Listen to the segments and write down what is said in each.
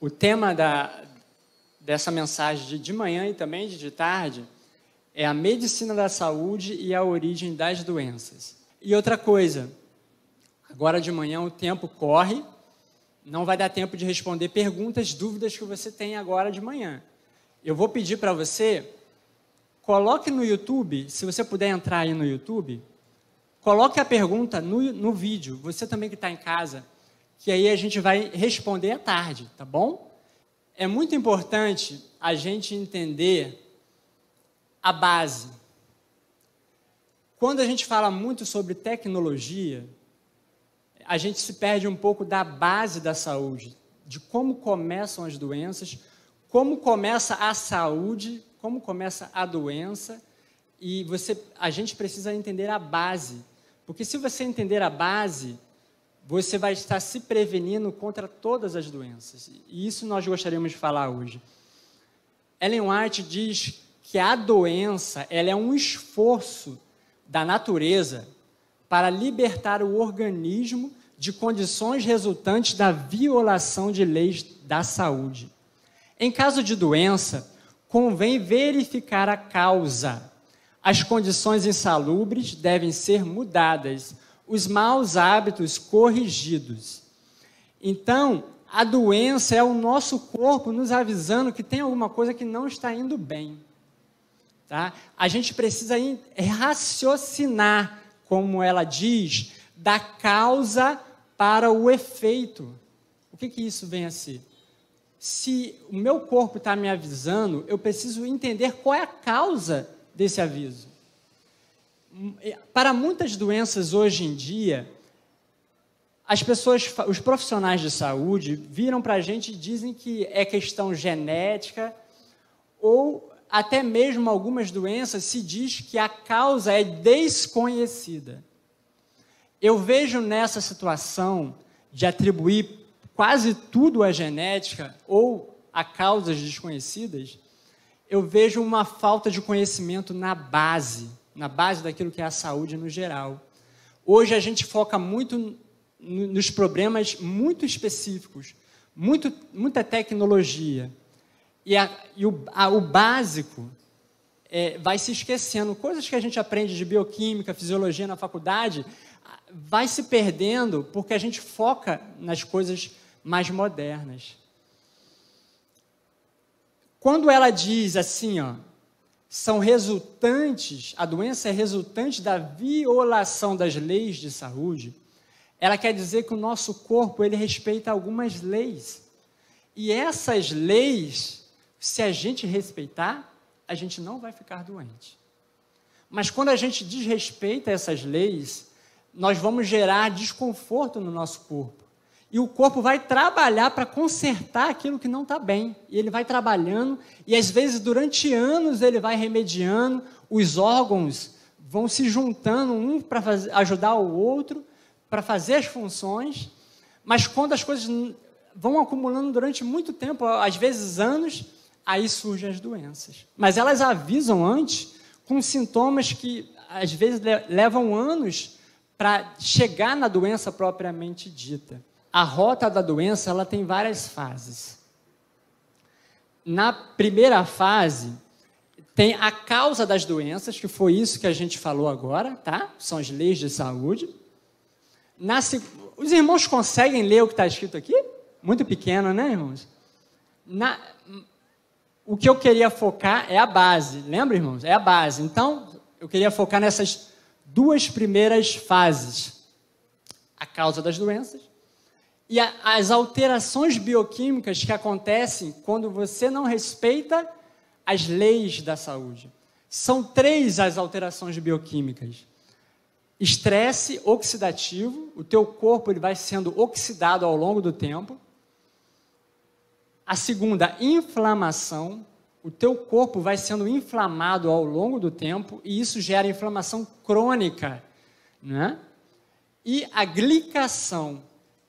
O tema dessa mensagem de manhã e também de tarde é a medicina da saúde e a origem das doenças. E outra coisa, agora de manhã o tempo corre, não vai dar tempo de responder perguntas, dúvidas que você tem agora de manhã. Eu vou pedir para você, coloque no YouTube, se você puder entrar aí no YouTube, coloque a pergunta no vídeo, você também que está em casa, que aí a gente vai responder à tarde, tá bom? É muito importante a gente entender a base. Quando a gente fala muito sobre tecnologia, a gente se perde um pouco da base da saúde, de como começam as doenças, como começa a saúde, como começa a doença, e a gente precisa entender a base, porque se você entender a base, você vai estar se prevenindo contra todas as doenças, e isso nós gostaríamos de falar hoje. Ellen White diz que a doença ela é um esforço da natureza para libertar o organismo de condições resultantes da violação de leis da saúde. Em caso de doença, convém verificar a causa. As condições insalubres devem ser mudadas, os maus hábitos corrigidos. Então, a doença é o nosso corpo nos avisando que tem alguma coisa que não está indo bem. Tá? A gente precisa raciocinar, como ela diz, da causa para o efeito. O que isso vem a ser? Se o meu corpo está me avisando, eu preciso entender qual é a causa desse aviso. Para muitas doenças hoje em dia, os profissionais de saúde viram para a gente e dizem que é questão genética, ou até mesmo algumas doenças se diz que a causa é desconhecida. Eu vejo nessa situação de atribuir quase tudo à genética ou a causas desconhecidas, eu vejo uma falta de conhecimento na base daquilo que é a saúde no geral. Hoje a gente foca muito nos problemas muito específicos, muita tecnologia, e o básico vai se esquecendo. Coisas que a gente aprende de bioquímica, fisiologia na faculdade, vai se perdendo porque a gente foca nas coisas mais modernas. Quando ela diz assim, a doença é resultante da violação das leis de saúde, ela quer dizer que o nosso corpo ele respeita algumas leis. E essas leis, se a gente respeitar, a gente não vai ficar doente. Mas quando a gente desrespeita essas leis, nós vamos gerar desconforto no nosso corpo. E o corpo vai trabalhar para consertar aquilo que não está bem. E ele vai trabalhando, e às vezes durante anos ele vai remediando, os órgãos vão se juntando um para ajudar o outro, para fazer as funções, mas quando as coisas vão acumulando durante muito tempo, às vezes anos, aí surgem as doenças. Mas elas avisam antes, com sintomas que às vezes levam anos para chegar na doença propriamente dita. A rota da doença ela tem várias fases. Na primeira fase, tem a causa das doenças, que foi isso que a gente falou agora, tá? São as leis de saúde. Os irmãos conseguem ler o que está escrito aqui? Muito pequeno, né, irmãos? O que eu queria focar é a base. Lembra, irmãos? É a base. Então, eu queria focar nessas duas primeiras fases. A causa das doenças e as alterações bioquímicas que acontecem quando você não respeita as leis da saúde. São 3 as alterações bioquímicas. Estresse oxidativo, o teu corpo ele vai sendo oxidado ao longo do tempo. A segunda, inflamação, o teu corpo vai sendo inflamado ao longo do tempo e isso gera inflamação crônica, né? E a glicação,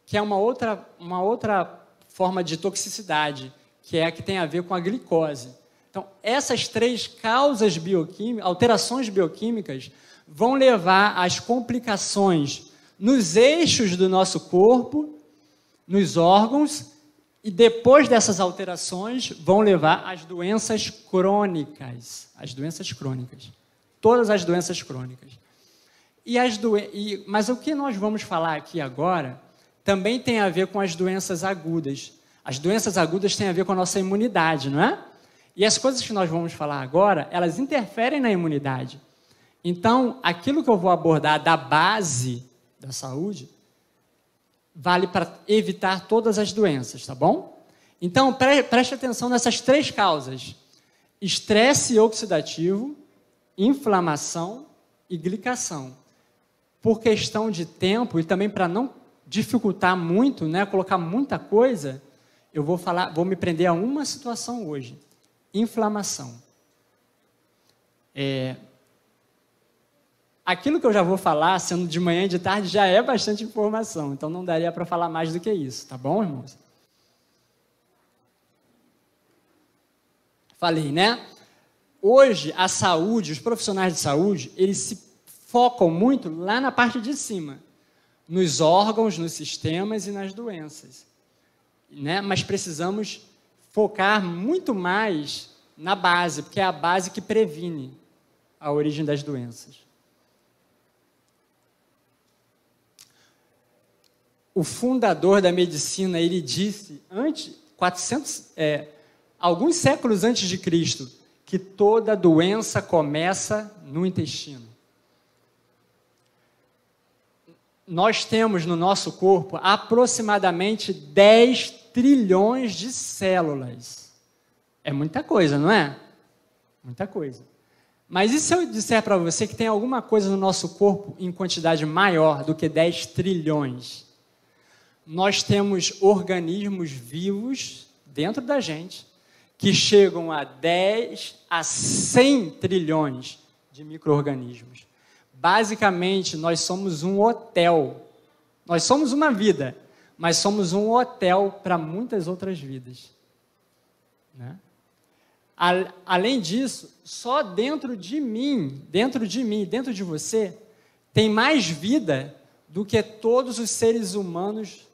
que é uma outra forma de toxicidade, que é a que tem a ver com a glicose. Então, essas 3 causas bioquímicas, alterações bioquímicas, vão levar às complicações nos eixos do nosso corpo, nos órgãos E depois dessas alterações, vão levar às doenças crônicas. As doenças crônicas. Todas as doenças crônicas. Mas o que nós vamos falar aqui agora também tem a ver com as doenças agudas. As doenças agudas têm a ver com a nossa imunidade, não é? E as coisas que nós vamos falar agora, elas interferem na imunidade. Então, aquilo que eu vou abordar da base da saúde, vale para evitar todas as doenças, tá bom? Então, preste atenção nessas 3 causas. Estresse oxidativo, inflamação e glicação. Por questão de tempo e também para não dificultar muito, né, colocar muita coisa, eu vou me prender a uma situação hoje. Inflamação. Aquilo que eu já vou falar, sendo de manhã e de tarde, já é bastante informação, então não daria para falar mais do que isso, tá bom, irmãos? Falei, né? Hoje, a saúde, os profissionais de saúde, eles se focam muito lá na parte de cima, nos órgãos, nos sistemas e nas doenças, né? Mas precisamos focar muito mais na base, porque é a base que previne a origem das doenças. O fundador da medicina, ele disse, alguns séculos antes de Cristo, que toda doença começa no intestino. Nós temos no nosso corpo aproximadamente 10 trilhões de células. É muita coisa, não é? Muita coisa. Mas e se eu disser para você que tem alguma coisa no nosso corpo em quantidade maior do que 10 trilhões? Nós temos organismos vivos dentro da gente que chegam a 10 a 100 trilhões de micro-organismos. Basicamente, nós somos um hotel. Nós somos uma vida, mas somos um hotel para muitas outras vidas. Né? Além disso, só dentro de mim, dentro de você, tem mais vida do que todos os seres humanos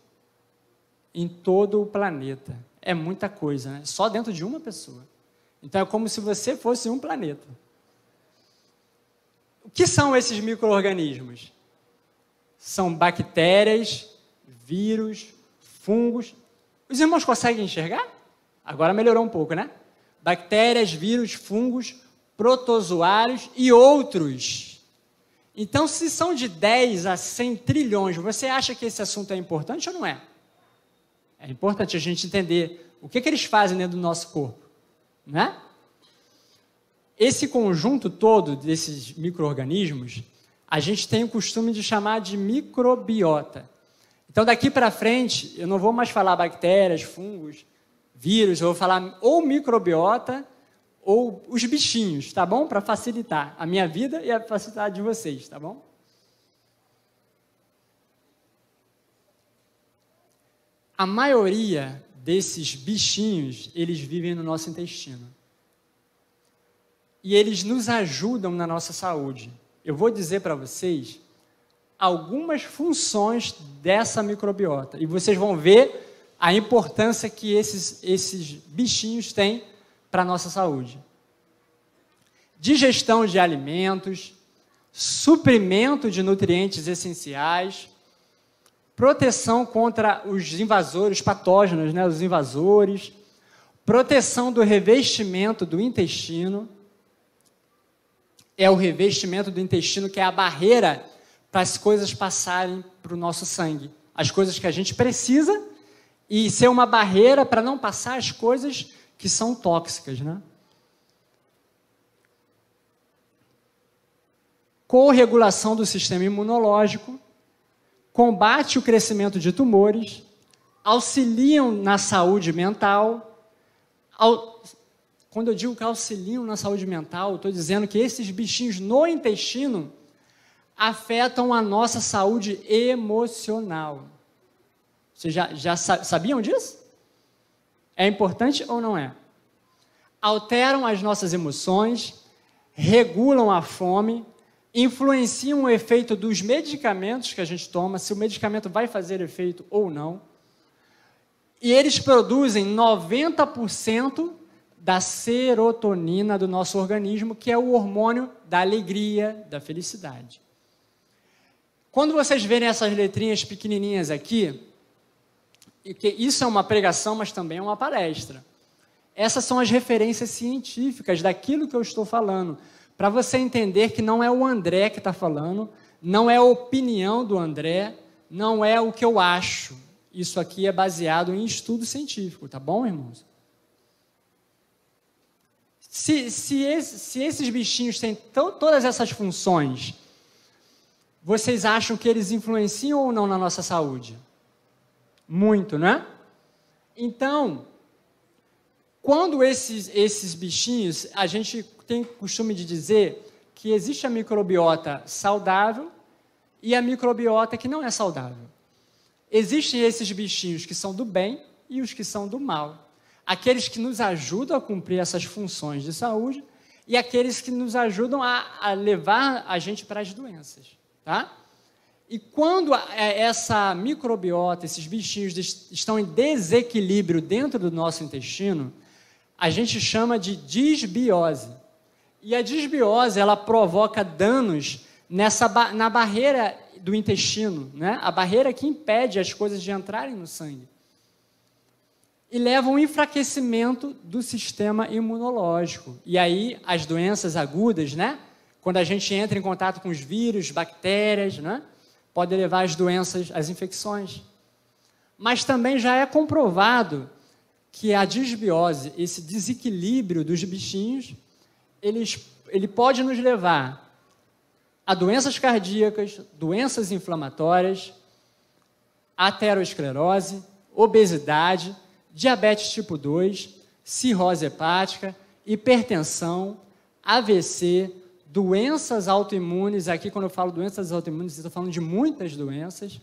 em todo o planeta. É muita coisa, né? Só dentro de uma pessoa. Então, é como se você fosse um planeta. O que são esses micro-organismos? São bactérias, vírus, fungos. Os irmãos conseguem enxergar? Agora melhorou um pouco, né? Bactérias, vírus, fungos, protozoários e outros. Então, se são de 10 a 100 trilhões, você acha que esse assunto é importante ou não é? É importante a gente entender o que eles fazem dentro do nosso corpo, né? Esse conjunto todo desses micro-organismos, a gente tem o costume de chamar de microbiota. Então, daqui para frente, eu não vou mais falar bactérias, fungos, vírus, eu vou falar ou microbiota ou os bichinhos, tá bom? Para facilitar a minha vida e a facilitar de vocês, tá bom? A maioria desses bichinhos, eles vivem no nosso intestino. E eles nos ajudam na nossa saúde. Eu vou dizer para vocês algumas funções dessa microbiota. E vocês vão ver a importância que esses bichinhos têm para a nossa saúde. Digestão de alimentos, suprimento de nutrientes essenciais, proteção contra os invasores patógenos, né, os invasores, proteção do revestimento do intestino. É o revestimento do intestino que é a barreira para as coisas passarem para o nosso sangue. As coisas que a gente precisa e ser uma barreira para não passar as coisas que são tóxicas, né? Corregulação do sistema imunológico, combate o crescimento de tumores, auxiliam na saúde mental. Quando eu digo que auxiliam na saúde mental, estou dizendo que esses bichinhos no intestino afetam a nossa saúde emocional. Vocês já sabiam disso? É importante ou não é? Alteram as nossas emoções, regulam a fome, influenciam o efeito dos medicamentos que a gente toma, se o medicamento vai fazer efeito ou não, E eles produzem 90% da serotonina do nosso organismo, que é o hormônio da alegria, da felicidade. Quando vocês verem essas letrinhas pequenininhas aqui, e que isso é uma pregação, mas também é uma palestra. Essas são as referências científicas daquilo que eu estou falando, para você entender que não é o André que está falando, não é a opinião do André, não é o que eu acho. Isso aqui é baseado em estudo científico, tá bom, irmãos? Se esses bichinhos têm todas essas funções, vocês acham que eles influenciam ou não na nossa saúde? Muito, né? Então, quando esses bichinhos, a gente tem costume de dizer que existe a microbiota saudável e a microbiota que não é saudável. Existem esses bichinhos que são do bem e os que são do mal. Aqueles que nos ajudam a cumprir essas funções de saúde e aqueles que nos ajudam a levar a gente para as doenças, tá? E quando essa microbiota, esses bichinhos estão em desequilíbrio dentro do nosso intestino, a gente chama de disbiose. E a disbiose, ela provoca danos na barreira do intestino, né? A barreira que impede as coisas de entrarem no sangue. E leva a um enfraquecimento do sistema imunológico. E aí, as doenças agudas, né? Quando a gente entra em contato com os vírus, bactérias, né? Pode levar às doenças, às infecções. Mas também já é comprovado que a disbiose, esse desequilíbrio dos bichinhos, ele pode nos levar a doenças cardíacas, doenças inflamatórias, aterosclerose, obesidade, diabetes tipo 2, cirrose hepática, hipertensão, AVC, doenças autoimunes. Aqui, quando eu falo doenças autoimunes, eu estou falando de muitas doenças.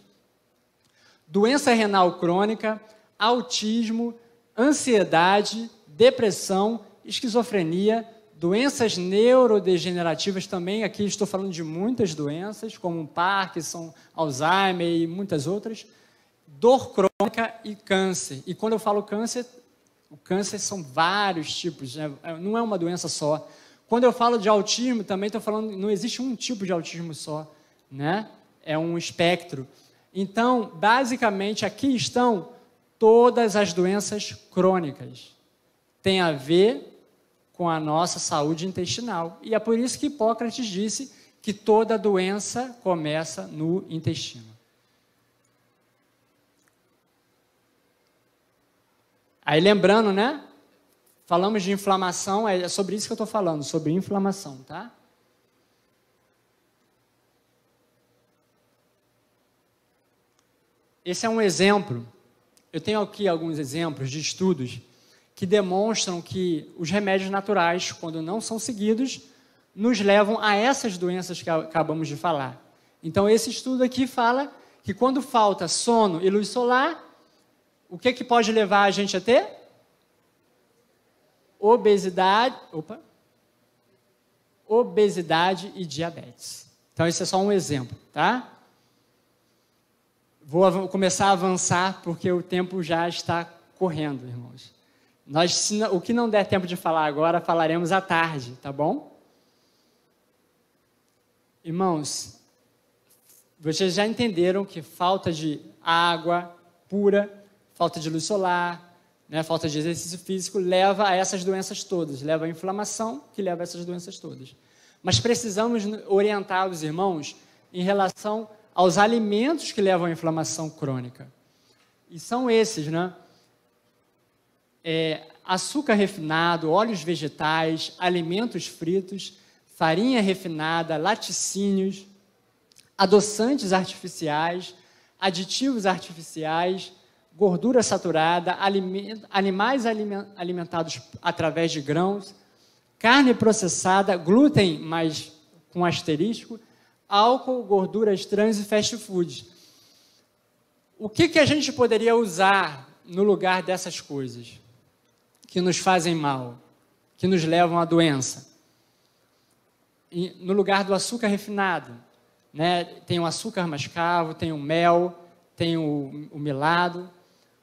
Doença renal crônica, autismo, ansiedade, depressão, esquizofrenia, doenças neurodegenerativas também. Aqui estou falando de muitas doenças, como Parkinson, Alzheimer e muitas outras. Dor crônica e câncer. E quando eu falo câncer, o câncer são vários tipos, né? Não é uma doença só. Quando eu falo de autismo, também estou falando, não existe um tipo de autismo só, né? É um espectro. Então, basicamente, aqui estão todas as doenças crônicas. Tem a ver com a nossa saúde intestinal. E é por isso que Hipócrates disse que toda doença começa no intestino. Aí lembrando, né? Falamos de inflamação, é sobre isso que eu estou falando, sobre inflamação, tá? Esse é um exemplo. Eu tenho aqui alguns exemplos de estudos que demonstram que os remédios naturais, quando não são seguidos, nos levam a essas doenças que acabamos de falar. Então, esse estudo aqui fala que quando falta sono e luz solar, o que pode levar a gente a ter? Obesidade e diabetes. Então, esse é só um exemplo, tá? Vou começar a avançar, porque o tempo já está correndo, irmãos. O que não der tempo de falar agora, falaremos à tarde, tá bom? Irmãos, vocês já entenderam que falta de água pura, falta de luz solar, né, falta de exercício físico, leva a essas doenças todas, leva à inflamação, que leva a essas doenças todas. Mas precisamos orientar os irmãos em relação aos alimentos que levam à inflamação crônica. E são esses, né? Açúcar refinado, óleos vegetais, alimentos fritos, farinha refinada, laticínios, adoçantes artificiais, aditivos artificiais, gordura saturada, animais alimentados através de grãos, carne processada, glúten, mas com asterisco, álcool, gorduras trans e fast food. O que a gente poderia usar no lugar dessas coisas que nos fazem mal, que nos levam à doença? E no lugar do açúcar refinado, né? Tem o açúcar mascavo, tem o mel, tem o melado.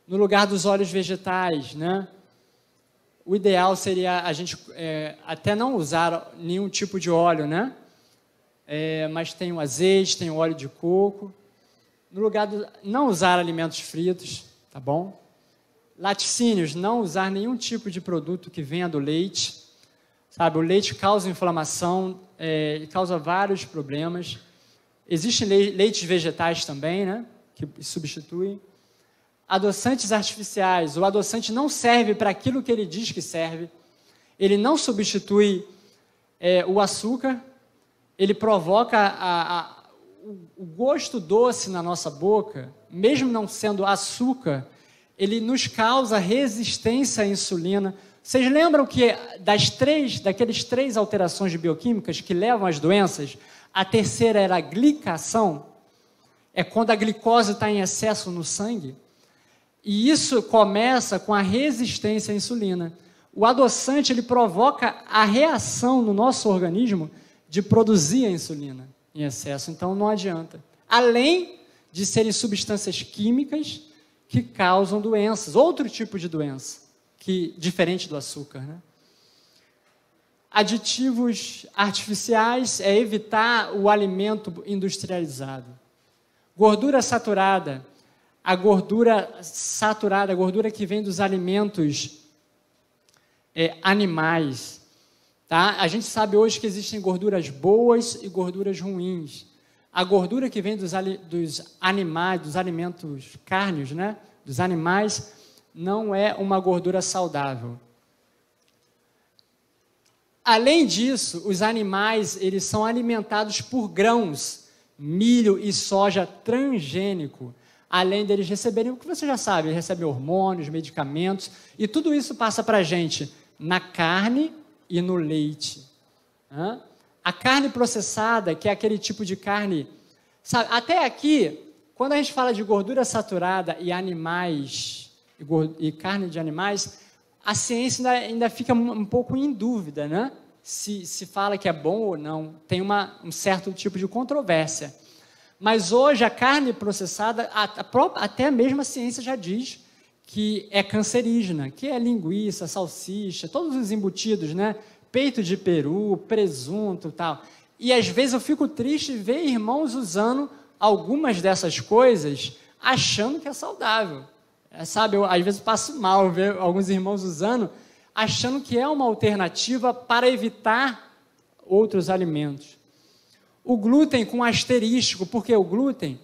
no lugar dos óleos vegetais, né? O ideal seria a gente até não usar nenhum tipo de óleo, né? Mas tem o azeite, tem o óleo de coco. No lugar do não usar alimentos fritos, tá bom? Laticínios, não usar nenhum tipo de produto que venha do leite. Sabe, o leite causa inflamação, causa vários problemas. Existem leites vegetais também, né? Que substituem. Adoçantes artificiais. O adoçante não serve para aquilo que ele diz que serve. Ele não substitui o açúcar. Ele provoca o gosto doce na nossa boca, mesmo não sendo açúcar, ele nos causa resistência à insulina. Vocês lembram que daqueles 3 alterações bioquímicas que levam às doenças, a terceira era a glicação? É quando a glicose está em excesso no sangue. E isso começa com a resistência à insulina. O adoçante, ele provoca a reação no nosso organismo de produzir a insulina em excesso, então não adianta. Além de serem substâncias químicas que causam doenças, outro tipo de doença, diferente do açúcar, né? Aditivos artificiais é evitar o alimento industrializado. Gordura saturada, a gordura que vem dos alimentos animais. Tá? A gente sabe hoje que existem gorduras boas e gorduras ruins. A gordura que vem dos animais, dos alimentos cárneos, né? Dos animais, não é uma gordura saudável. Além disso, os animais, eles são alimentados por grãos, milho e soja transgênico, além deles receberem o que você já sabe, eles recebem hormônios, medicamentos, e tudo isso passa para a gente na carne e no leite. A carne processada, que é aquele tipo de carne, sabe, até aqui, quando a gente fala de gordura saturada e animais, e carne de animais, a ciência ainda fica um pouco em dúvida, né? Se fala que é bom ou não, tem um certo tipo de controvérsia. Mas hoje a carne processada, até mesmo a ciência já diz que é cancerígena, que é linguiça, salsicha, todos os embutidos, né? Peito de peru, presunto e tal. E às vezes eu fico triste de ver irmãos usando algumas dessas coisas achando que é saudável. Sabe, eu às vezes passo mal ver alguns irmãos usando, achando que é uma alternativa para evitar outros alimentos. O glúten com asterístico, porque o glúten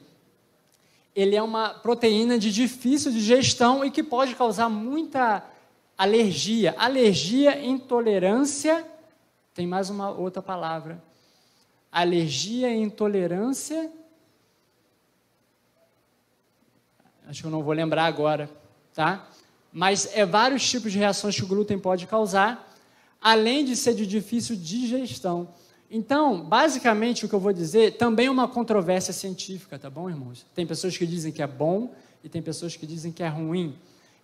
ele é uma proteína de difícil digestão e que pode causar muita alergia. Alergia, intolerância, tem mais uma outra palavra. Alergia, intolerância, acho que eu não vou lembrar agora, tá? Mas vários tipos de reações que o glúten pode causar, além de ser de difícil digestão. Então, basicamente, o que eu vou dizer também é uma controvérsia científica, tá bom, irmãos? Tem pessoas que dizem que é bom e tem pessoas que dizem que é ruim.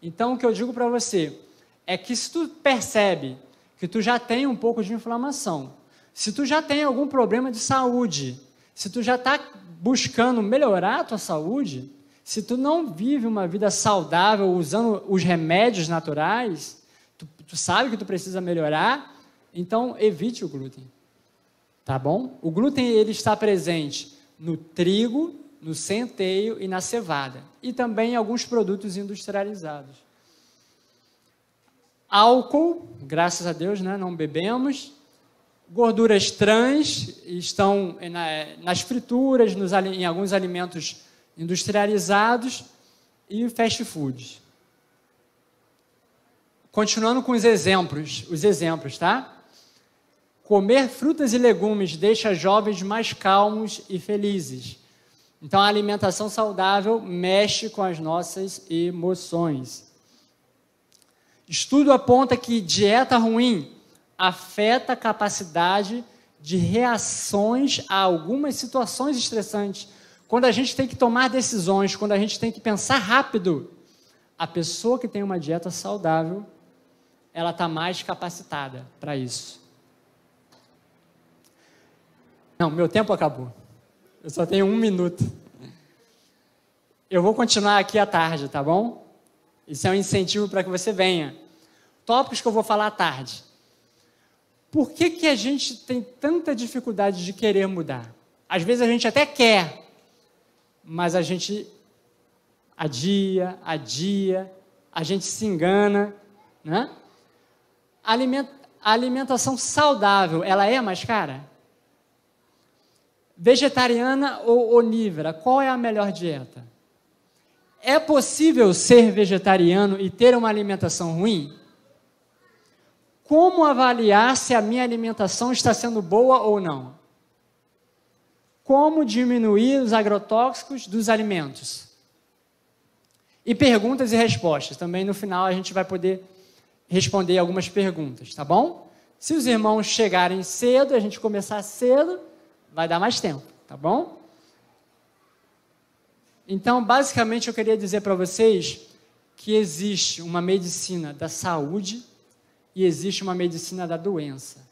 Então, o que eu digo para você é que se tu percebe que tu já tem um pouco de inflamação, se tu já tem algum problema de saúde, se tu já está buscando melhorar a tua saúde, se tu não vive uma vida saudável usando os remédios naturais, tu sabe que tu precisa melhorar, então evite o glúten. Tá bom? O glúten ele está presente no trigo, no centeio e na cevada. E também em alguns produtos industrializados. Álcool, graças a Deus, né, não bebemos. Gorduras trans estão nas frituras, em alguns alimentos industrializados e fast food. Continuando com os exemplos, tá? Comer frutas e legumes deixa jovens mais calmos e felizes. Então, a alimentação saudável mexe com as nossas emoções. Estudo aponta que dieta ruim afeta a capacidade de reações a algumas situações estressantes. Quando a gente tem que tomar decisões, quando a gente tem que pensar rápido, a pessoa que tem uma dieta saudável, ela está mais capacitada para isso. Não, meu tempo acabou. Eu só tenho 1 minuto. Eu vou continuar aqui à tarde, tá bom? Isso é um incentivo para que você venha. Tópicos que eu vou falar à tarde. Por que a gente tem tanta dificuldade de querer mudar? Às vezes a gente até quer, mas a gente adia, a gente se engana, né? A alimentação saudável, ela é mais cara? Vegetariana ou onívora, qual é a melhor dieta? É possível ser vegetariano e ter uma alimentação ruim? Como avaliar se a minha alimentação está sendo boa ou não? Como diminuir os agrotóxicos dos alimentos? E perguntas e respostas. Também no final a gente vai poder responder algumas perguntas, tá bom? Se os irmãos chegarem cedo, a gente começar cedo, vai dar mais tempo, tá bom? Então, basicamente, eu queria dizer para vocês que existe uma medicina da saúde e existe uma medicina da doença.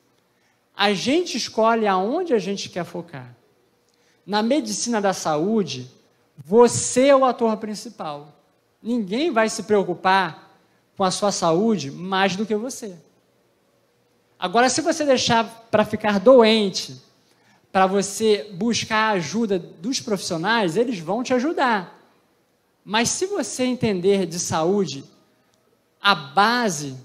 A gente escolhe aonde a gente quer focar. Na medicina da saúde, você é o ator principal. Ninguém vai se preocupar com a sua saúde mais do que você. Agora, se você deixar para ficar doente, para você buscar a ajuda dos profissionais, eles vão te ajudar. Mas se você entender de saúde a base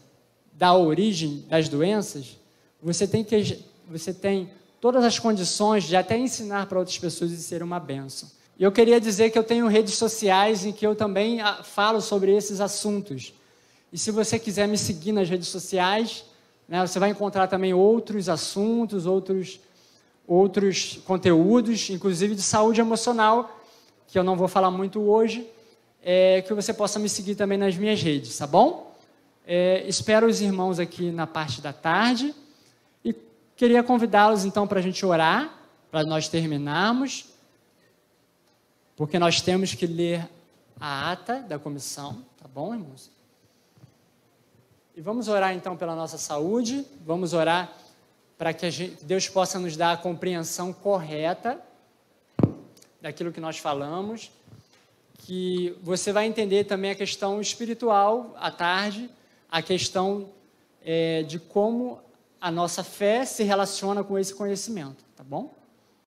da origem das doenças, você tem todas as condições de até ensinar para outras pessoas e ser uma bênção. E eu queria dizer que eu tenho redes sociais em que eu também falo sobre esses assuntos. E se você quiser me seguir nas redes sociais, né, você vai encontrar também outros assuntos, outros conteúdos, inclusive de saúde emocional, que eu não vou falar muito hoje, que você possa me seguir também nas minhas redes, tá bom? Espero os irmãos aqui na parte da tarde e queria convidá-los então para a gente orar, para nós terminarmos, porque nós temos que ler a ata da comissão, tá bom, irmãos? E vamos orar então pela nossa saúde, vamos orar para que Deus possa nos dar a compreensão correta daquilo que nós falamos, que você vai entender também a questão espiritual à tarde, a questão de como a nossa fé se relaciona com esse conhecimento, tá bom?